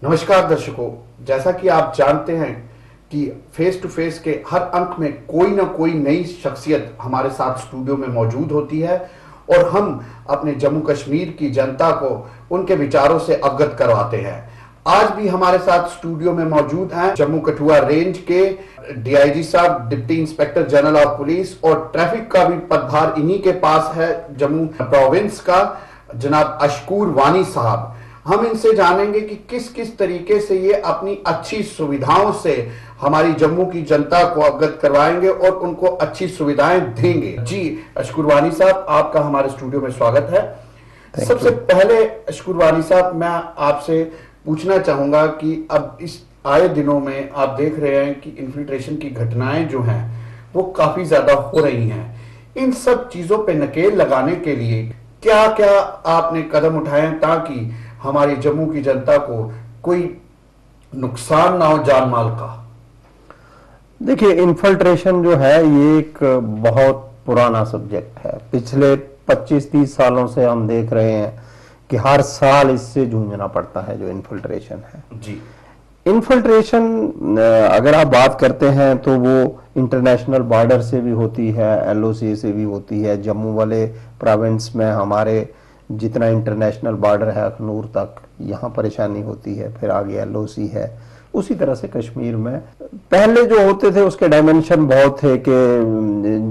नमस्कार दर्शकों, जैसा कि आप जानते हैं कि फेस टू फेस के हर अंक में कोई ना कोई नई शख्सियत हमारे साथ स्टूडियो में मौजूद होती है और हम अपने जम्मू कश्मीर की जनता को उनके विचारों से अवगत करवाते हैं। आज भी हमारे साथ स्टूडियो में मौजूद हैं जम्मू कठुआ रेंज के डीआईजी साहब, deputy inspector general of police, और ट्रैफिक का भी पदभार इन्हीं के पास है जम्मू प्रोविंस का, जनाब अशकूर वानी साहब। हम इनसे जानेंगे कि किस किस तरीके से ये अपनी अच्छी सुविधाओं से हमारी जम्मू की जनता को अवगत करवाएंगे और उनको अच्छी सुविधाएं देंगे। जी अशकूर वानी साहब, आपका हमारे स्टूडियो में स्वागत है। सबसे पहले अशकूर वानी साहब, मैं आपसे पूछना चाहूंगा कि अब इस आए दिनों में आप देख रहे हैं कि इन्फिल्ट्रेशन की घटनाएं जो हैं वो काफी ज्यादा हो रही हैं। इन सब चीजों पे नकेल लगाने के लिए क्या क्या आपने कदम उठाए हैं ताकि हमारी जम्मू की जनता को कोई नुकसान ना हो जान माल का? देखिए, इन्फिल्ट्रेशन जो है ये एक बहुत पुराना सब्जेक्ट है। पिछले 25-30 सालों से हम देख रहे हैं कि हर साल इससे जूझना पड़ता है, जो इन्फिल्ट्रेशन है। जी, इन्फिल्ट्रेशन अगर आप बात करते हैं तो वो इंटरनेशनल बॉर्डर से भी होती है, एलओसी से भी होती है। जम्मू वाले प्रोविंस में हमारे जितना इंटरनेशनल बॉर्डर है अखनूर तक, यहाँ परेशानी होती है। फिर आगे एलओसी है। उसी तरह से कश्मीर में पहले जो होते थे उसके डायमेंशन बहुत थे कि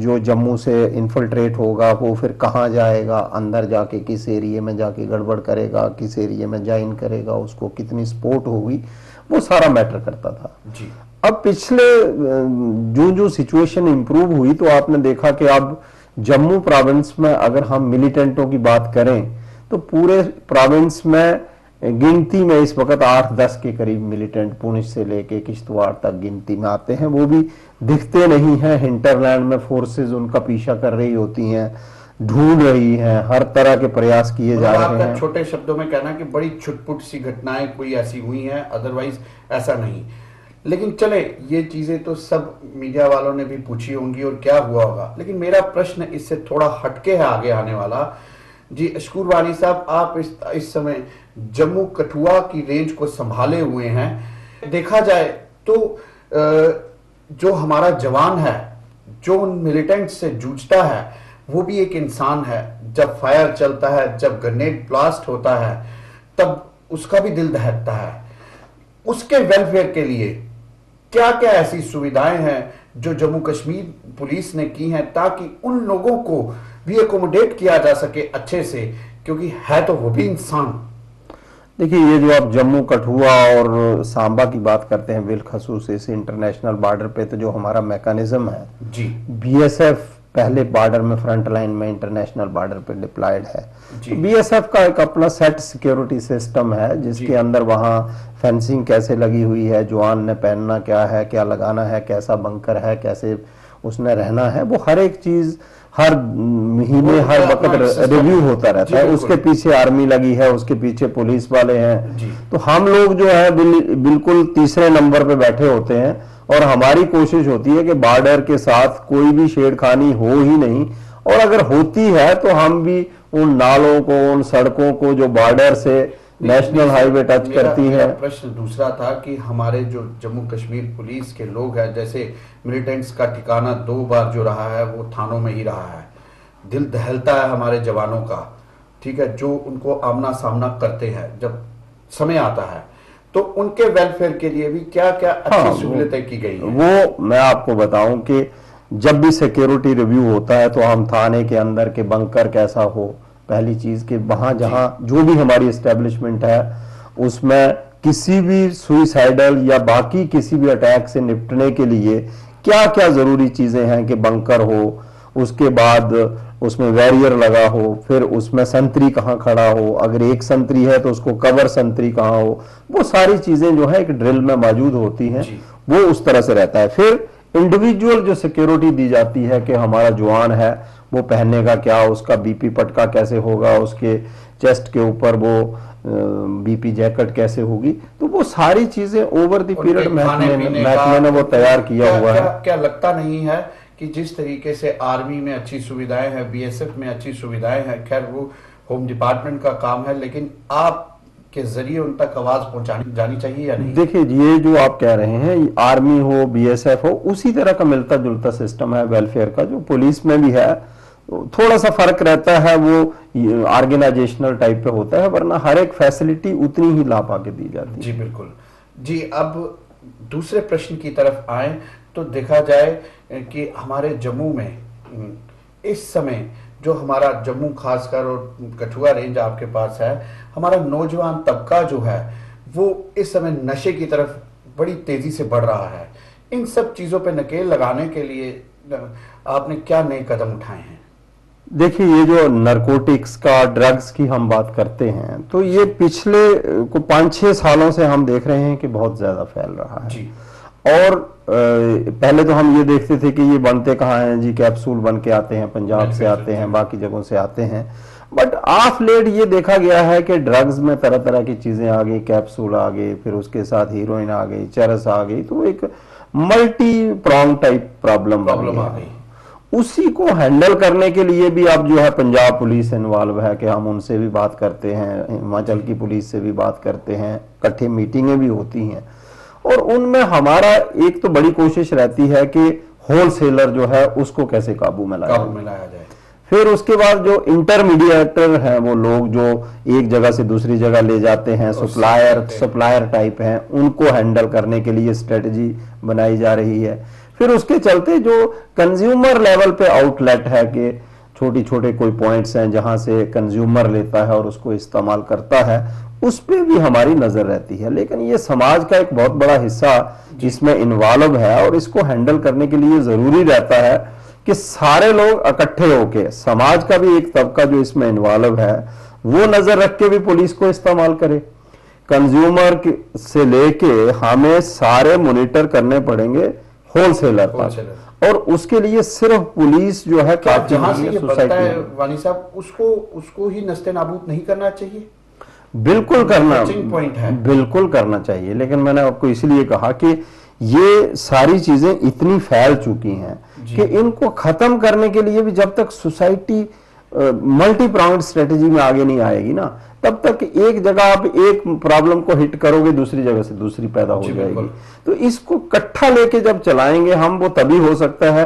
जो जम्मू से इन्फिल्ट्रेट होगा वो फिर कहाँ जाएगा, अंदर जाके किस एरिया में जाके गड़बड़ करेगा, किस एरिया में ज्वाइन करेगा, उसको कितनी सपोर्ट होगी, वो सारा मैटर करता था। जी। अब पिछले जो सिचुएशन इंप्रूव हुई तो आपने देखा कि अब जम्मू प्रोविंस में अगर हम मिलिटेंटों की बात करें तो पूरे प्रोविंस में गिनती में इस वक्त 8-10 के करीब मिलिटेंट पुंछ से लेके किश्तवाड़ तक गिनती में आते हैं। वो भी दिखते नहीं हैं। हिंटरलैंड में फोर्सेस उनका पीछा कर रही होती हैं, ढूंढ रही हैं, हर तरह के प्रयास किए जा रहे हैं। छोटे शब्दों में कहना कि बड़ी छुटपुट सी घटनाएं कोई ऐसी हुई हैं, अदरवाइज ऐसा नहीं। लेकिन चले, ये चीजें तो सब मीडिया वालों ने भी पूछी होंगी और क्या हुआ होगा, लेकिन मेरा प्रश्न इससे थोड़ा हटके है आगे आने वाला। जी अशकूर वानी साहब, आप इस समय जम्मू कठुआ की रेंज को संभाले हुए हैं। देखा जाए तो जो हमारा जवान है, जो उन मिलिटेंट से जूझता है, वो भी एक इंसान है। जब फायर चलता है, जब ग्रेनेड ब्लास्ट होता है, तब उसका भी दिल दहकता है। उसके वेलफेयर के लिए क्या क्या ऐसी सुविधाएं हैं जो जम्मू कश्मीर पुलिस ने की हैं ताकि उन लोगों को भी एकोमोडेट किया जा सके अच्छे से, क्योंकि है तो वो भी इंसान। देखिए, ये जो आप जम्मू कठुआ और सांबा की बात करते हैं, बिलखसूस इस इंटरनेशनल बॉर्डर पे, तो जो हमारा मैकेनिज्म है जी, बीएसएफ पहले बॉर्डर में, फ्रंट लाइन में, इंटरनेशनल बॉर्डर पे डिप्लॉयड है। बीएसएफ का एक अपना सेट सिक्योरिटी सिस्टम है जिसके अंदर वहाँ फेंसिंग कैसे लगी हुई है, जवान ने पहनना क्या है, क्या लगाना है, कैसा बंकर है, कैसे उसने रहना है, वो हर एक चीज हर महीने हर वक्त रिव्यू होता रहता है। उसके पीछे आर्मी लगी है, उसके पीछे पुलिस वाले हैं। तो हम लोग जो है बिल्कुल तीसरे नंबर पे बैठे होते हैं और हमारी कोशिश होती है कि बॉर्डर के साथ कोई भी छेड़खानी हो ही नहीं, और अगर होती है तो हम भी उन नालों को, उन सड़कों को जो बॉर्डर से नेशनल हाईवे टच करती है। प्रश्न दूसरा था कि हमारे जो जम्मू कश्मीर पुलिस के लोग हैं, जैसे मिलिटेंट्स का ठिकाना 2 बार जो रहा है वो थानों में ही रहा है। दिल दहलता है हमारे जवानों का, ठीक है, जो उनको आमना सामना करते हैं जब समय आता है। तो उनके वेलफेयर के लिए भी क्या क्या अच्छी सहूलतें की गई हैं? वो मैं आपको बताऊं कि जब भी सिक्योरिटी रिव्यू होता है तो हम थाने के अंदर के बंकर कैसा हो, पहली चीज कि वहां जहां जो भी हमारी एस्टेब्लिशमेंट है उसमें किसी भी सुइसाइडल या बाकी किसी भी अटैक से निपटने के लिए क्या क्या जरूरी चीजें हैं कि बंकर हो, उसके बाद उसमें बैरियर लगा हो, फिर उसमें संतरी कहाँ खड़ा हो, अगर एक संतरी है तो उसको कवर संतरी कहाँ हो, वो सारी चीजें जो है एक ड्रिल में मौजूद होती हैं, वो उस तरह से रहता है। फिर इंडिविजुअल जो सिक्योरिटी दी जाती है कि हमारा जवान है वो पहनने का क्या, उसका बीपी पटका कैसे होगा, उसके चेस्ट के ऊपर वो बीपी जैकेट कैसे होगी, तो वो सारी चीजें ओवर द पीरियड महकमे ने वो तैयार किया हुआ है। क्या लगता नहीं है कि जिस तरीके से आर्मी में अच्छी सुविधाएं हैं, बीएसएफ में अच्छी सुविधाएं हैं, खैर वो होम डिपार्टमेंट का काम है, लेकिन आप के जरिए उन तक आवाज पहुंचानी जानी चाहिए या नहीं? देखिए, ये जो आप कह रहे हैं, आर्मी हो, बीएसएफ हो, उसी तरह का मिलता जुलता सिस्टम है वेलफेयर का, जो पुलिस में भी है। थोड़ा सा फर्क रहता है, वो ऑर्गेनाइजेशनल टाइप पे होता है, वरना हर एक फैसिलिटी उतनी ही लाभ आके दी जाती है। जी बिल्कुल जी। अब दूसरे प्रश्न की तरफ आए तो देखा जाए कि हमारे जम्मू में इस समय जो हमारा जम्मू खासकर और कठुआ रेंज आपके पास है, हमारा नौजवान तबका जो है वो इस समय नशे की तरफ बड़ी तेजी से बढ़ रहा है। इन सब चीजों पे नकेल लगाने के लिए आपने क्या नए कदम उठाए हैं? देखिए, ये जो नारकोटिक्स का, ड्रग्स की हम बात करते हैं, तो ये पिछले को 5-6 सालों से हम देख रहे हैं कि बहुत ज्यादा फैल रहा है जी। और पहले तो हम ये देखते थे कि ये बनते कहाँ हैं जी, कैप्सूल बन के आते हैं, पंजाब से आते हैं, बाकी जगहों से आते हैं। बट ऑफ लेट ये देखा गया है कि ड्रग्स में तरह तरह की चीजें आ गई, कैप्सूल आ गई, फिर उसके साथ हीरोइन आ गई, चरस आ गई, तो एक मल्टी प्रॉन्ग टाइप प्रॉब्लम आ गई। उसी को हैंडल करने के लिए भी अब जो है पंजाब पुलिस इन्वॉल्व है कि हम उनसे भी बात करते हैं, हिमाचल की पुलिस से भी बात करते हैं, इकट्ठे मीटिंगें भी होती हैं और उनमें हमारा एक तो बड़ी कोशिश रहती है कि होलसेलर जो है उसको कैसे काबू में लाया जाए। फिर उसके बाद जो इंटरमीडिएटर हैं, वो लोग जो एक जगह से दूसरी जगह ले जाते हैं, सप्लायर टाइप हैं, उनको हैंडल करने के लिए स्ट्रेटजी बनाई जा रही है। फिर उसके चलते जो कंज्यूमर लेवल पे आउटलेट है कि छोटी छोटे कोई पॉइंट्स हैं जहां से कंज्यूमर लेता है और उसको इस्तेमाल करता है, उस पे भी हमारी नजर रहती है। लेकिन ये समाज का एक बहुत बड़ा हिस्सा इसमें इन्वॉल्व है और इसको हैंडल करने के लिए जरूरी रहता है कि सारे लोग इकट्ठे होके, समाज का भी एक तबका जो इसमें इन्वॉल्व है वो नजर रख के भी पुलिस को इस्तेमाल करे। कंज्यूमर से लेके हमें सारे मॉनिटर करने पड़ेंगे होलसेलर पर, और उसके लिए सिर्फ पुलिस जो है जहां से ये बनता है वानी साहब, उसको ही नस्ते नाबूद नहीं करना चाहिए? बिल्कुल करना, पॉइंट है, बिल्कुल करना चाहिए। लेकिन मैंने आपको इसलिए कहा कि ये सारी चीजें इतनी फैल चुकी हैं कि इनको खत्म करने के लिए भी जब तक सोसाइटी मल्टी प्राउंड स्ट्रेटेजी में आगे नहीं आएगी ना, तब तक एक जगह आप एक प्रॉब्लम को हिट करोगे, दूसरी जगह से दूसरी पैदा हो जाएगी। तो इसको इकट्ठा लेके जब चलाएंगे हम, वो तभी हो सकता है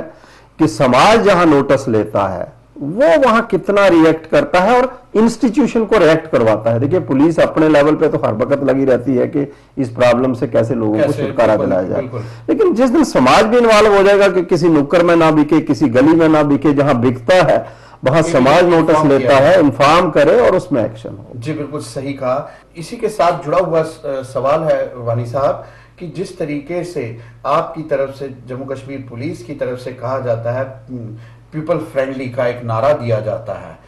कि समाज जहां नोटिस लेता है वो वहां कितना रिएक्ट करता है और इंस्टीट्यूशन को रिएक्ट करवाता है। देखिए, पुलिस अपने लेवल पे तो हर वक्त लगी रहती है कि इस प्रॉब्लम से कैसे लोगों को छुटकारा दिलाया जाए, लेकिन जिस दिन समाज भी इन्वॉल्व हो जाएगा कि किसी नुक्कड़ में ना बिके, किसी गली में ना बिके, जहां बिकता है वहां समाज नोटिस लेता है, इन्फॉर्म करे और उसमें एक्शन हो। जी बिल्कुल सही कहा। इसी के साथ जुड़ा हुआ सवाल है वानी साहब कि जिस तरीके से आपकी तरफ से, जम्मू कश्मीर पुलिस की तरफ से कहा जाता है, पीपल फ्रेंडली का एक नारा दिया जाता है,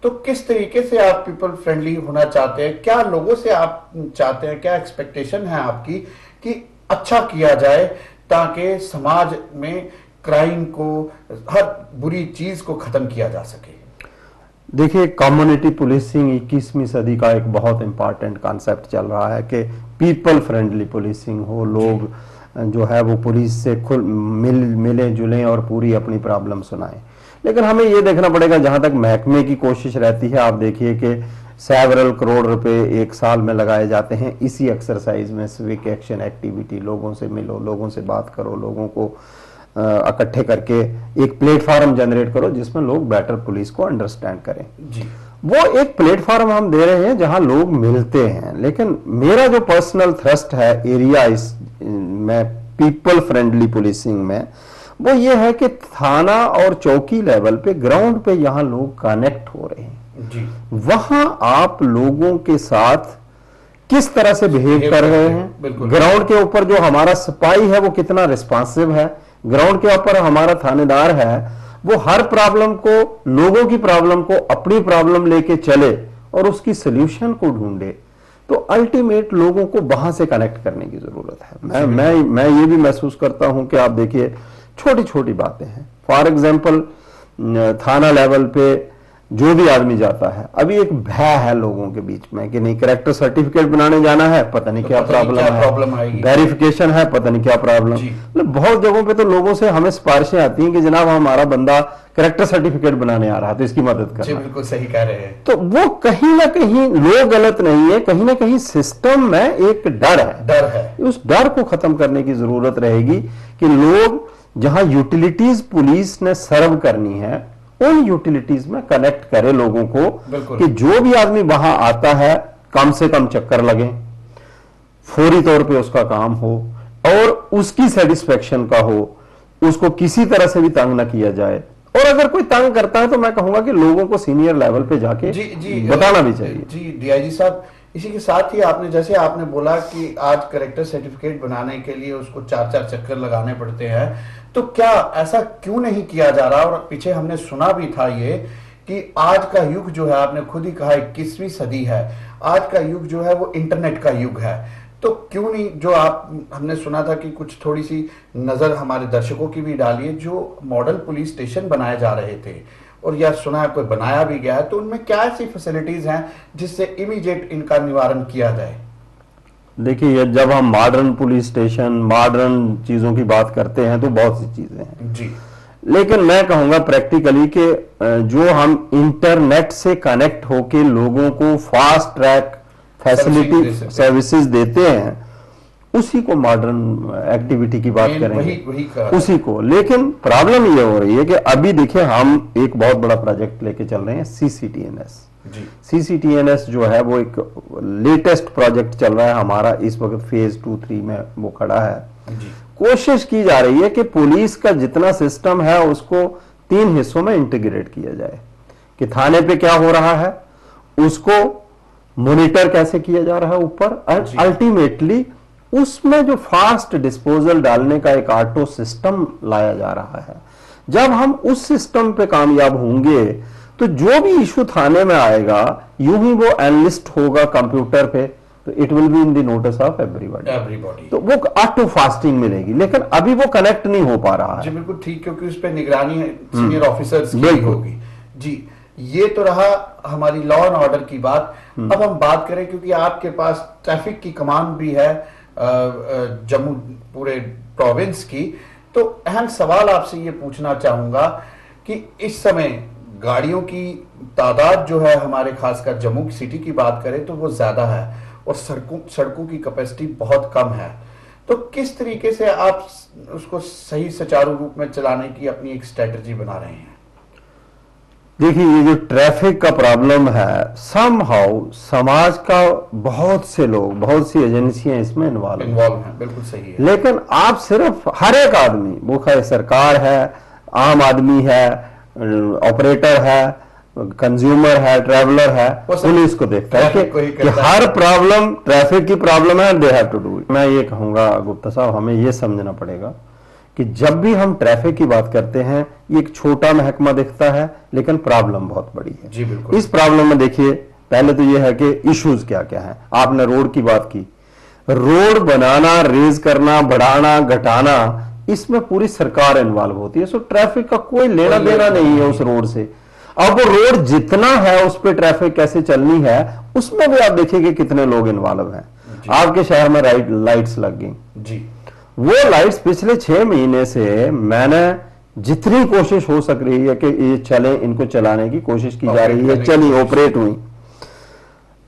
तो किस तरीके से आप पीपल फ्रेंडली होना चाहते हैं? क्या लोगों से आप चाहते हैं, क्या एक्सपेक्टेशन है आपकी कि अच्छा किया जाए ताकि समाज में क्राइम को, हर बुरी चीज को खत्म किया जा सके? देखिए, कम्युनिटी पुलिसिंग 21वीं सदी का एक बहुत इंपॉर्टेंट कॉन्सेप्ट चल रहा है कि पीपल फ्रेंडली पुलिसिंग हो, लोग जो है वो पुलिस से मिले जुलें और पूरी अपनी प्रॉब्लम सुनाएं। लेकिन हमें ये देखना पड़ेगा, जहां तक महकमे की कोशिश रहती है, आप देखिए कि सेवरल करोड़ रुपए एक साल में लगाए जाते हैं इसी एक्सरसाइज में, सिविक एक्शन एक्टिविटी, लोगों से मिलो, लोगों से बात करो, लोगों को इकट्ठे करके एक प्लेटफॉर्म जनरेट करो जिसमें लोग बेटर पुलिस को अंडरस्टैंड करें जी। वो एक प्लेटफॉर्म हम दे रहे हैं जहां लोग मिलते हैं। लेकिन मेरा जो पर्सनल थ्रस्ट है एरिया इस में पीपल फ्रेंडली पुलिसिंग में, वो ये है कि थाना और चौकी लेवल पे, ग्राउंड पे यहां लोग कनेक्ट हो रहे हैं जी। वहां आप लोगों के साथ किस तरह से बिहेव कर रहे हैं, ग्राउंड के ऊपर जो हमारा सिपाही है वो कितना रिस्पॉन्सिव है, ग्राउंड के ऊपर हमारा थानेदार है वो हर प्रॉब्लम को, लोगों की प्रॉब्लम को अपनी प्रॉब्लम लेके चले और उसकी सोल्यूशन को ढूंढे, तो अल्टीमेट लोगों को वहां से कनेक्ट करने की जरूरत है। मैं ये भी महसूस करता हूं कि आप देखिए छोटी छोटी बातें हैं, फॉर एग्जाम्पल थाना लेवल पे जो भी आदमी जाता है, अभी एक भय है लोगों के बीच में कि नहीं कैरेक्टर सर्टिफिकेट बनाने जाना है, पता नहीं क्या प्रॉब्लम है, वेरिफिकेशन है, पता नहीं क्या प्रॉब्लम। मतलब बहुत जगहों पे तो लोगों से हमें सिफारिशें आती हैं कि जनाब हमारा बंदा कैरेक्टर सर्टिफिकेट बनाने आ रहा है तो इसकी मदद करना। बिल्कुल सही कह रहे हैं। तो वो कहीं ना कहीं लोग गलत नहीं है, कहीं ना कहीं सिस्टम में एक डर है। उस डर को खत्म करने की जरूरत रहेगी कि लोग जहां यूटिलिटीज पुलिस ने सर्व करनी है उन यूटिलिटीज में कनेक्ट करे लोगों को, कि जो भी आदमी वहां आता है कम से कम चक्कर लगे, फौरी तौर पे उसका काम हो और उसकी सेटिस्फेक्शन का हो, उसको किसी तरह से भी तंग ना किया जाए। और अगर कोई तंग करता है तो मैं कहूंगा कि लोगों को सीनियर लेवल पे जाके बताना भी चाहिए। जी डीआईजी साहब, इसी के साथ ही आपने जैसे आपने बोला कि आज कैरेक्टर सर्टिफिकेट बनाने के लिए उसको 4-4 चक्कर लगाने पड़ते हैं, तो क्या ऐसा क्यों नहीं किया जा रहा? और पीछे हमने सुना भी था ये कि आज का युग जो है, आपने खुद ही कहा 21वीं सदी है, आज का युग जो है वो इंटरनेट का युग है, तो क्यों नहीं जो हमने सुना था कि कुछ थोड़ी सी नजर हमारे दर्शकों की भी डालिए, जो मॉडल पुलिस स्टेशन बनाए जा रहे थे और यह सुना है कोई बनाया भी गया है, तो उनमें क्या ऐसी फैसिलिटीज हैं जिससे इमीडिएट इनका निवारण किया जाए? देखिए, जब हम मॉडर्न पुलिस स्टेशन, मॉडर्न चीजों की बात करते हैं तो बहुत सी चीजें हैं जी, लेकिन मैं कहूंगा प्रैक्टिकली कि जो हम इंटरनेट से कनेक्ट होके लोगों को फास्ट ट्रैक फैसिलिटी सर्विसेज देते हैं, उसी को मॉडर्न एक्टिविटी की बात करेंगे, उसी को। लेकिन प्रॉब्लम ये हो रही है कि अभी देखिए हम एक बहुत बड़ा प्रोजेक्ट लेके चल रहे हैं, सीसीटीएनएस। सीसीटीएनएस जो है वो एक लेटेस्ट प्रोजेक्ट चल रहा है हमारा, इस वक्त फेज 2-3 में वो खड़ा है। कोशिश की जा रही है कि पुलिस का जितना सिस्टम है उसको 3 हिस्सों में इंटीग्रेट किया जाए, कि थाने पे क्या हो रहा है उसको मॉनिटर कैसे किया जा रहा है ऊपर, और अल्टीमेटली उसमें जो फास्ट डिस्पोजल डालने का एक ऑटो सिस्टम लाया जा रहा है। जब हम उस सिस्टम पे कामयाब होंगे तो जो भी इशू थाने में आएगा यूं ही वो एनालिस्ट होगा कंप्यूटर पे, तो it will be in the notice of everybody, तो वो ऑटो फास्टिंग मिलेगी। लेकिन अभी वो कनेक्ट नहीं हो पा रहा है। जी बिल्कुल ठीक, क्योंकि उस पर निगरानी सीनियर ऑफिसर्स की होगी। जी, ये तो रहा हमारी लॉ एंड ऑर्डर की बात। अब हम बात करें, क्योंकि आपके पास ट्रैफिक की कमान भी है जम्मू पूरे प्रोविंस की, तो अहम सवाल आपसे ये पूछना चाहूंगा कि इस समय गाड़ियों की तादाद जो है हमारे, खासकर जम्मू की सिटी की बात करें तो वो ज्यादा है और सड़कों की कैपेसिटी बहुत कम है, तो किस तरीके से आप उसको सही सुचारू रूप में चलाने की अपनी एक स्ट्रेटजी बना रहे हैं? देखिए, ये जो ट्रैफिक का प्रॉब्लम है, समहाउ समाज का बहुत से लोग, बहुत सी एजेंसियां इसमें इन्वॉल्व हैं। बिल्कुल सही है। लेकिन आप सिर्फ हर एक आदमी, वो खैर सरकार है, आम आदमी है, ऑपरेटर है, कंज्यूमर है, ट्रैवलर है, पुलिस को देखता है कि हर प्रॉब्लम ट्रैफिक की प्रॉब्लम है, they have to do it. मैं ये कहूंगा गुप्ता साहब, हमें ये समझना पड़ेगा कि जब भी हम ट्रैफिक की बात करते हैं, ये एक छोटा महकमा दिखता है लेकिन प्रॉब्लम बहुत बड़ी है। जी बिल्कुल। इस प्रॉब्लम में देखिए, पहले तो ये है कि इश्यूज क्या क्या है। आपने रोड की बात की, रोड बनाना, रेज करना, बढ़ाना, घटाना, इसमें पूरी सरकार इन्वॉल्व होती है। सो ट्रैफिक का कोई लेना देना नहीं है उस रोड से। अब वो रोड जितना है उस पर ट्रैफिक कैसे चलनी है, उसमें भी आप देखिए कि कितने लोग इन्वॉल्व हैं। आपके शहर में लाइट्स लग गई जी, वो लाइट्स पिछले 6 महीने से मैंने जितनी कोशिश हो सक रही है कि ये चले, इनको चलाने की कोशिश की जा रही है, चली, ऑपरेट हुई।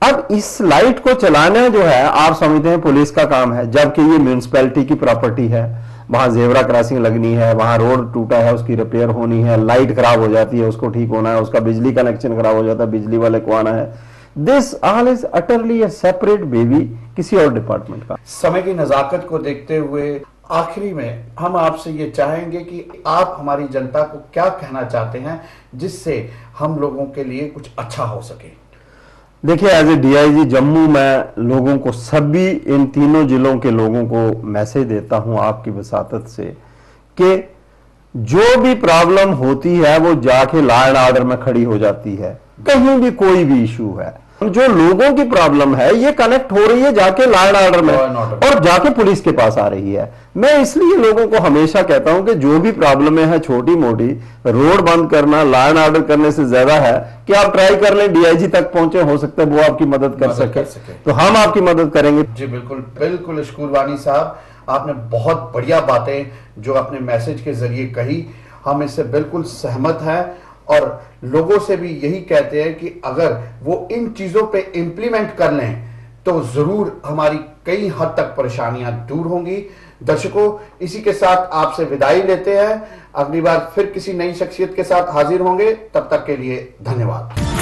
अब इस लाइट को चलाना जो है, आप समझते हैं पुलिस का काम है, जबकि ये म्यूनिसिपैलिटी की प्रॉपर्टी है। वहां जेब्रा क्रॉसिंग लगनी है, वहां रोड टूटा है, उसकी रिपेयर होनी है, लाइट खराब हो जाती है, उसको ठीक होना है, उसका बिजली कनेक्शन खराब हो जाता है, बिजली वाले को आना है। This all is utterly a separate baby किसी और डिपार्टमेंट का। समय की नजाकत को देखते हुए आखिरी में हम आपसे ये चाहेंगे कि आप हमारी जनता को क्या कहना चाहते हैं जिससे हम लोगों के लिए कुछ अच्छा हो सके? देखिए, एज ए डीआईजी जम्मू, मैं लोगों को, सभी इन तीनों जिलों के लोगों को मैसेज देता हूं आपकी वसातत से कि जो भी प्रॉब्लम होती है वो जाके लॉ एंड ऑर्डर में खड़ी हो जाती है। कहीं भी कोई भी इशू है, जो लोगों की प्रॉब्लम है ये कनेक्ट हो रही है जाके लॉ एंड ऑर्डर में और जाके पुलिस के पास आ रही है। मैं इसलिए लोगों को हमेशा कहता हूं कि जो भी प्रॉब्लमें है छोटी मोटी, रोड बंद करना लॉ एंड ऑर्डर करने से ज्यादा है कि आप ट्राई कर लें, डीआईजी तक पहुंचे, हो सकता है वो आपकी मदद कर सके, तो हम आपकी मदद करेंगे। जी बिल्कुल बिल्कुल इशकुल वानी साहब, आपने बहुत बढ़िया बातें जो अपने मैसेज के जरिए कही, हम इससे बिल्कुल सहमत हैं और लोगों से भी यही कहते हैं कि अगर वो इन चीजों पे इंप्लीमेंट कर लें तो जरूर हमारी कई हद तक परेशानियां दूर होंगी। दर्शकों, इसी के साथ आपसे विदाई लेते हैं, अगली बार फिर किसी नई शख्सियत के साथ हाजिर होंगे, तब तक के लिए धन्यवाद।